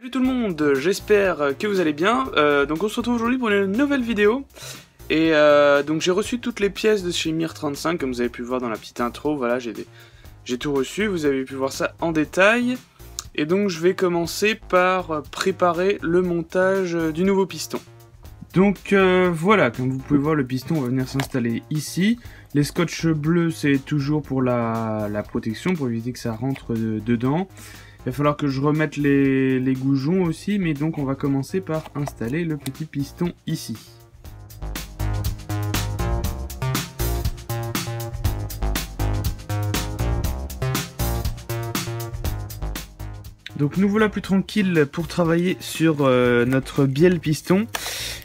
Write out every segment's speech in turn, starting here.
Salut tout le monde, j'espère que vous allez bien. Donc on se retrouve aujourd'hui pour une nouvelle vidéo. Et donc j'ai reçu toutes les pièces de chez Mir35, comme vous avez pu voir dans la petite intro. Voilà, j'ai tout reçu, vous avez pu voir ça en détail. Et donc je vais commencer par préparer le montage du nouveau piston. Donc voilà, comme vous pouvez voir, le piston va venir s'installer ici. Les scotch bleus, c'est toujours pour la protection, pour éviter que ça rentre dedans. Il va falloir que je remette les goujons aussi, mais donc on va commencer par installer le petit piston ici. Donc nous voilà plus tranquilles pour travailler sur notre bielle piston.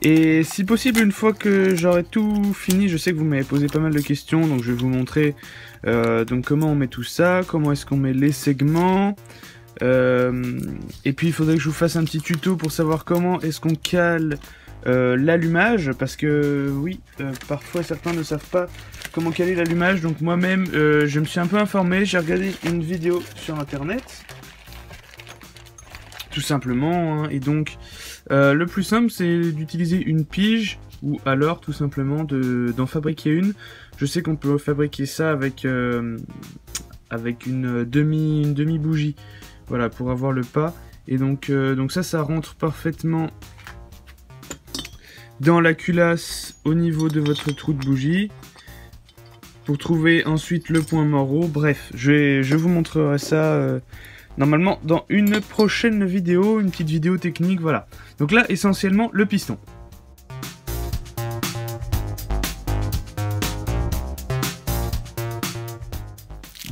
Et si possible, une fois que j'aurai tout fini, je sais que vous m'avez posé pas mal de questions, donc je vais vous montrer donc comment on met tout ça, comment est-ce qu'on met les segments. Et puis il faudrait que je vous fasse un petit tuto pour savoir comment est-ce qu'on cale l'allumage, parce que oui, parfois certains ne savent pas comment caler l'allumage, donc moi-même je me suis un peu informé, j'ai regardé une vidéo sur internet, tout simplement, hein, et donc le plus simple c'est d'utiliser une pige, ou alors tout simplement d'en fabriquer une. Je sais qu'on peut fabriquer ça avec une demi bougie. Voilà, pour avoir le pas. Et donc ça rentre parfaitement dans la culasse au niveau de votre trou de bougie. Pour trouver ensuite le point mort. Bref, je vous montrerai ça normalement dans une prochaine vidéo, une petite vidéo technique, voilà. Donc là, essentiellement, le piston.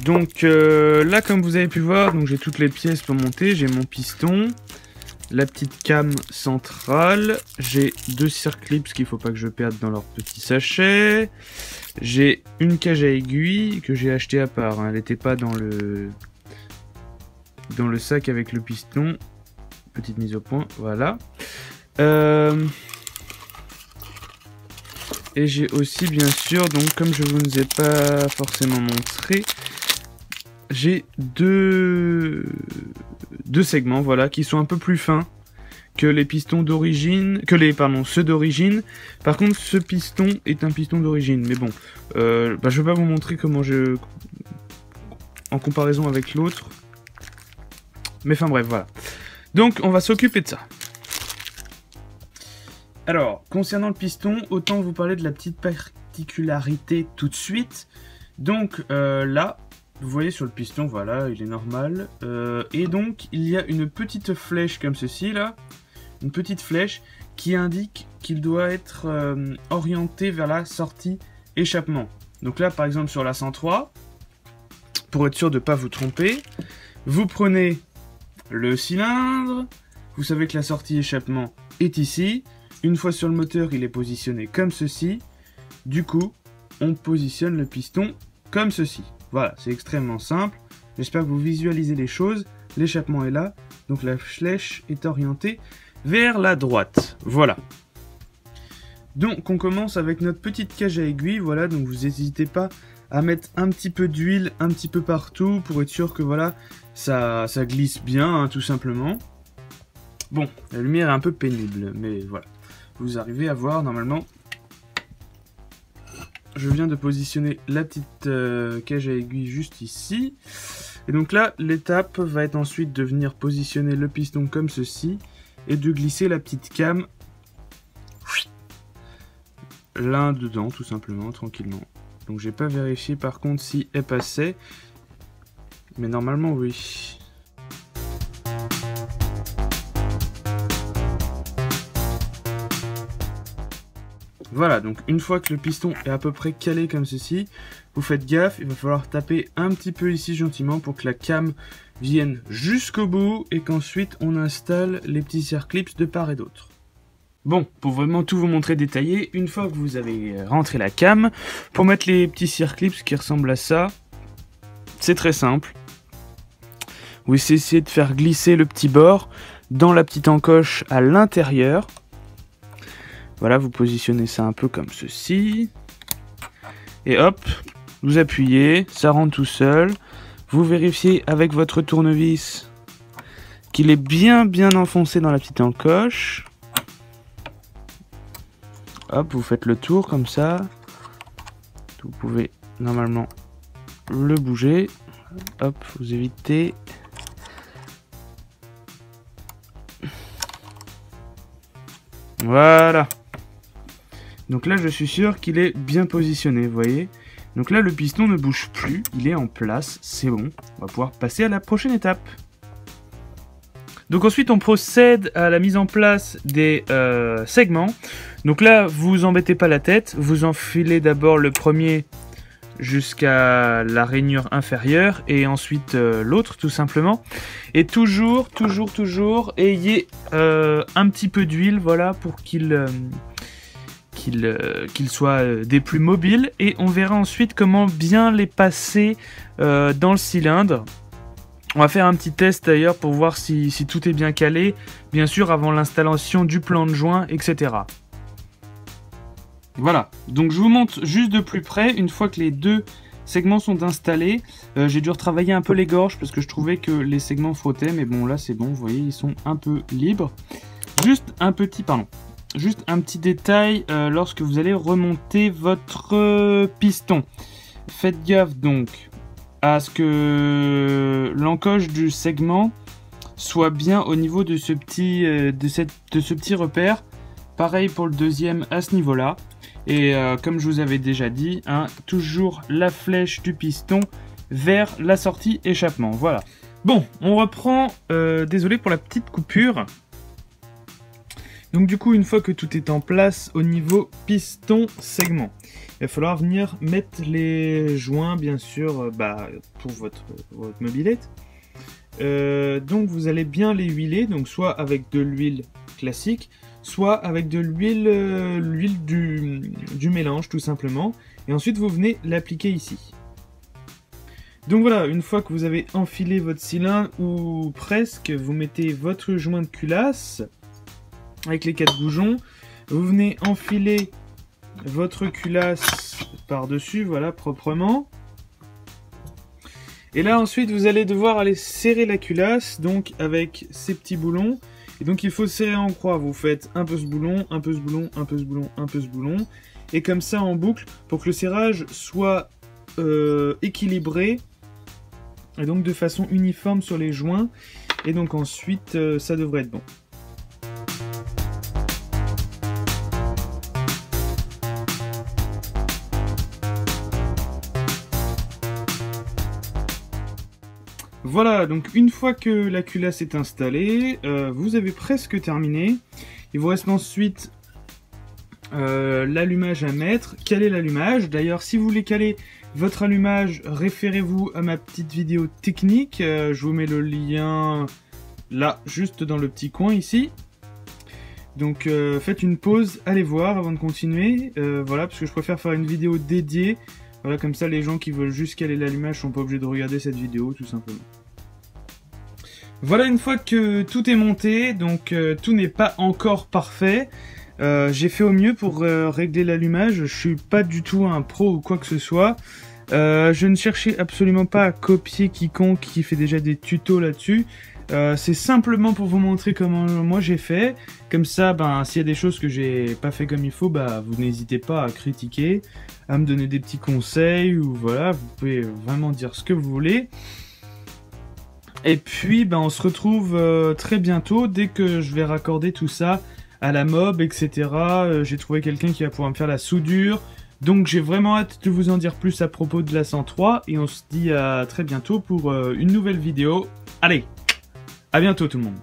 Donc là, comme vous avez pu voir, j'ai toutes les pièces pour monter. J'ai mon piston, la petite came centrale, j'ai deux circlips qu'il ne faut pas que je perde dans leur petit sachet. J'ai une cage à aiguilles que j'ai achetée à part, hein. Elle n'était pas dans le sac avec le piston. Petite mise au point, voilà. Et j'ai aussi, bien sûr, donc comme je vous ai pas forcément montré, j'ai deux segments, voilà, qui sont un peu plus fins que les pistons d'origine, ceux d'origine. Par contre, ce piston est un piston d'origine, mais bon, je vais pas vous montrer comment en comparaison avec l'autre. Mais enfin bref, voilà. Donc, on va s'occuper de ça. Alors, concernant le piston, autant vous parler de la petite particularité tout de suite. Donc, là, vous voyez sur le piston, voilà, il est normal. Et donc, il y a une petite flèche comme ceci, là. Une petite flèche qui indique qu'il doit être orienté vers la sortie échappement. Donc là, par exemple, sur la 103, pour être sûr de ne pas vous tromper, vous prenez le cylindre, vous savez que la sortie échappement est ici. Une fois sur le moteur, il est positionné comme ceci. Du coup, on positionne le piston comme ceci. Voilà, c'est extrêmement simple. J'espère que vous visualisez les choses. L'échappement est là, donc la flèche est orientée vers la droite. Voilà. Donc, on commence avec notre petite cage à aiguilles. Voilà, donc vous n'hésitez pas à mettre un petit peu d'huile un petit peu partout pour être sûr que voilà, ça glisse bien, hein, tout simplement. Bon, la lumière est un peu pénible, mais voilà. Vous arrivez à voir normalement. Je viens de positionner la petite cage à aiguille juste ici. Et donc là, l'étape va être ensuite de venir positionner le piston comme ceci et de glisser la petite came là dedans, tout simplement, tranquillement. Donc j'ai pas vérifié par contre si elle passait, mais normalement oui. Voilà, donc une fois que le piston est à peu près calé comme ceci, vous faites gaffe, il va falloir taper un petit peu ici gentiment pour que la came vienne jusqu'au bout et qu'ensuite on installe les petits circlips de part et d'autre. Bon, pour vraiment tout vous montrer détaillé, une fois que vous avez rentré la came, pour mettre les petits circlips qui ressemblent à ça, c'est très simple. Vous essayez de faire glisser le petit bord dans la petite encoche à l'intérieur. Voilà, vous positionnez ça un peu comme ceci. Et hop, vous appuyez, ça rentre tout seul. Vous vérifiez avec votre tournevis qu'il est bien enfoncé dans la petite encoche. Hop, vous faites le tour comme ça. Vous pouvez normalement le bouger. Hop, vous évitez. Voilà. Donc là, je suis sûr qu'il est bien positionné, vous voyez. Donc là, le piston ne bouge plus, il est en place, c'est bon. On va pouvoir passer à la prochaine étape. Donc ensuite, on procède à la mise en place des segments. Donc là, vous embêtez pas la tête, vous enfilez d'abord le premier jusqu'à la rainure inférieure et ensuite l'autre tout simplement. Et toujours, ayez un petit peu d'huile, voilà, pour qu'il soit des plus mobiles. Et on verra ensuite comment bien les passer dans le cylindre. On va faire un petit test d'ailleurs pour voir si tout est bien calé, bien sûr avant l'installation du plan de joint, etc. Voilà, donc je vous montre juste de plus près, une fois que les deux segments sont installés. J'ai dû retravailler un peu les gorges parce que je trouvais que les segments frottaient, mais bon là c'est bon, vous voyez, ils sont un peu libres. Juste un petit détail, lorsque vous allez remonter votre piston. Faites gaffe donc à ce que l'encoche du segment soit bien au niveau de ce petit repère. Pareil pour le deuxième à ce niveau-là. Et comme je vous avais déjà dit, hein, toujours la flèche du piston vers la sortie échappement. Voilà. Bon, on reprend. Désolé pour la petite coupure. Donc du coup, une fois que tout est en place au niveau piston segment, il va falloir venir mettre les joints, bien sûr, pour votre mobilette. Donc vous allez bien les huiler, donc soit avec de l'huile classique, soit avec de l'huile du mélange tout simplement. Et ensuite vous venez l'appliquer ici. Donc voilà, une fois que vous avez enfilé votre cylindre, ou presque, vous mettez votre joint de culasse avec les 4 boujons. Vous venez enfiler votre culasse par-dessus, voilà, proprement. Et là ensuite vous allez devoir aller serrer la culasse, donc avec ces petits boulons. Et donc il faut serrer en croix, vous faites un peu ce boulon, un peu ce boulon, un peu ce boulon, un peu ce boulon. Et comme ça en boucle, pour que le serrage soit équilibré. Et donc de façon uniforme sur les joints. Et donc ensuite ça devrait être bon. Voilà, donc une fois que la culasse est installée, vous avez presque terminé. Il vous reste ensuite l'allumage à mettre, caler l'allumage. D'ailleurs, si vous voulez caler votre allumage, référez-vous à ma petite vidéo technique. Je vous mets le lien là, juste dans le petit coin ici. Donc faites une pause, allez voir avant de continuer. Voilà, parce que je préfère faire une vidéo dédiée. Voilà, comme ça les gens qui veulent juste caler l'allumage sont pas obligés de regarder cette vidéo, tout simplement. Voilà, une fois que tout est monté, donc tout n'est pas encore parfait. J'ai fait au mieux pour régler l'allumage. Je suis pas du tout un pro ou quoi que ce soit. Je ne cherchais absolument pas à copier quiconque qui fait déjà des tutos là-dessus. C'est simplement pour vous montrer comment moi j'ai fait. Comme ça, s'il y a des choses que j'ai pas fait comme il faut, vous n'hésitez pas à critiquer, à me donner des petits conseils, ou voilà, vous pouvez vraiment dire ce que vous voulez. Et puis, on se retrouve très bientôt, dès que je vais raccorder tout ça à la mob, etc. J'ai trouvé quelqu'un qui va pouvoir me faire la soudure. Donc j'ai vraiment hâte de vous en dire plus à propos de la 103. Et on se dit à très bientôt pour une nouvelle vidéo. Allez, à bientôt tout le monde.